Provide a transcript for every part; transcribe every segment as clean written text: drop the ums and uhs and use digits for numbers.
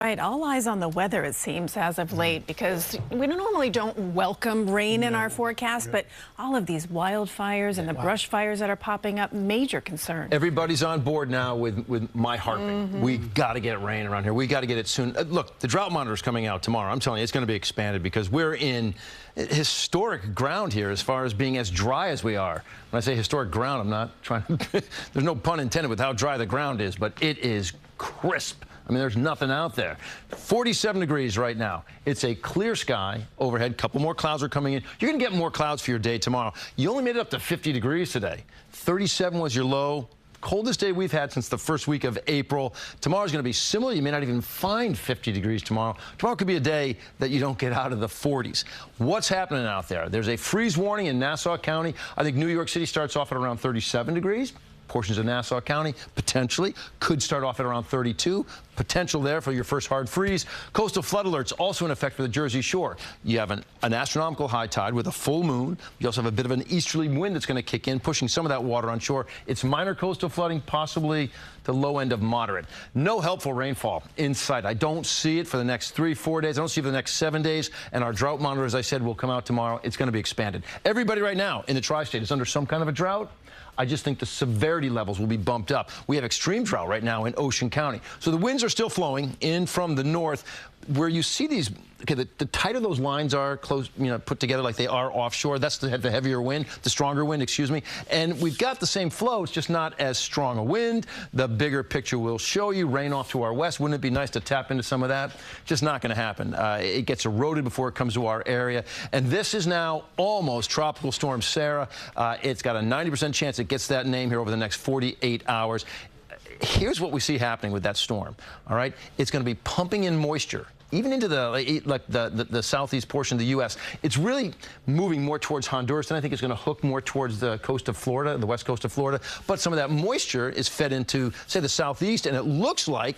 Right, all eyes on the weather, it seems, as of late, because we normally don't welcome rain in our forecast, but all of these wildfires and the brush fires that are popping up, major concern. Everybody's on board now with my heartbeat. We got to get rain around here. We got to get it soon. Look, the drought monitor is coming out tomorrow. I'm telling you, it's going to be expanded because we're in historic ground here as far as being as dry as we are. When I say historic ground, I'm not trying to, there's no pun intended with how dry the ground is, but it is crisp. I mean, there's nothing out there. 47 degrees right now. It's a clear sky overhead. A couple more clouds are coming in. You're going to get more clouds for your day tomorrow. You only made it up to 50 degrees today. 37 was your low. Coldest day we've had since the first week of April. Tomorrow's going to be similar. You may not even find 50 degrees tomorrow. Tomorrow could be a day that you don't get out of the 40s. What's happening out there? There's a freeze warning in Nassau County. I think New York City starts off at around 37 degrees. Portions of Nassau County potentially could start off at around 32. Potential there for your first hard freeze. Coastal flood alerts also in effect for the Jersey Shore. You have an astronomical high tide with a full moon. You also have a bit of an easterly wind that's going to kick in, pushing some of that water on shore. It's minor coastal flooding, possibly the low end of moderate. No helpful rainfall in sight. I don't see it for the next 3-4 days. I don't see it for the next 7 days. And our drought monitor, as I said, will come out tomorrow. It's going to be expanded. Everybody right now in the tri-state is under some kind of a drought. I just think the severity levels will be bumped up. We have extreme drought right now in Ocean County. So the winds are still flowing in from the north. Where you see these, okay, the tighter those lines are close, put together like they are offshore, that's the heavier wind, the stronger wind, excuse me. And we've got the same flow, it's just not as strong a wind. The bigger picture will show you rain off to our west. Wouldn't it be nice to tap into some of that? Just not going to happen. It gets eroded before it comes to our area. And this is now almost Tropical Storm Sarah. It's got a 90% chance it gets that name here over the next 48 hours. Here's what we see happening with that storm, all right? It's going to be pumping in moisture, even into the southeast portion of the U.S. It's really moving more towards Honduras, and I think it's going to hook more towards the coast of Florida, the west coast of Florida. But some of that moisture is fed into, say, the southeast, and it looks like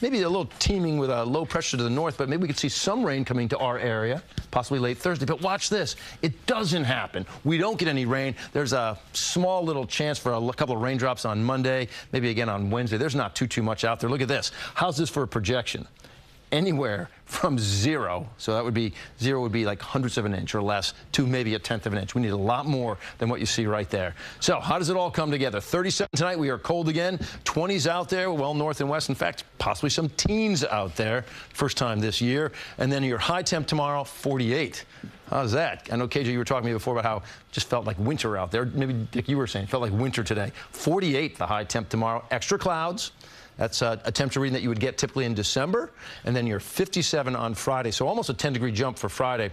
maybe a little teeming with a low pressure to the north, but maybe we could see some rain coming to our area, possibly late Thursday. But watch this. It doesn't happen. We don't get any rain. There's a small little chance for a couple of raindrops on Monday, maybe again on Wednesday. There's not too much out there. Look at this. How's this for a projection? Anywhere from 0, so that would be 0 would be like hundredths of an inch or less, to maybe a tenth of an inch. We need a lot more than what you see right there. So how does it all come together? 37 tonight. We are cold again. 20s out there, well north and west. In fact, possibly some teens out there. First time this year. And then your high temp tomorrow, 48. How's that? I know, KJ, you were talking to me before about how it just felt like winter out there. Maybe, Dick, you were saying it felt like winter today. 48, the high temp tomorrow. Extra clouds. That's a temperature reading that you would get typically in December. And then you're 57 on Friday. So almost a 10-degree jump for Friday.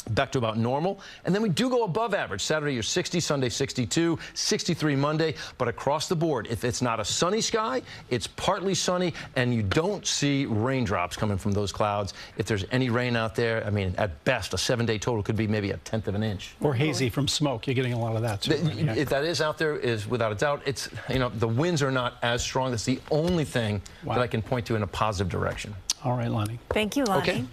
Back to about normal. And then we do go above average. Saturday, you're 60, Sunday, 62, 63 Monday. But across the board, if it's not a sunny sky, it's partly sunny, and you don't see raindrops coming from those clouds. If there's any rain out there, I mean, at best, a 7-day total could be maybe a tenth of an inch. Or hazy from smoke. You're getting a lot of that, too. If that is out there, is without a doubt. It's, the winds are not as strong. That's the only thing that I can point to in a positive direction. All right, Lonnie. Thank you, Lonnie. Okay.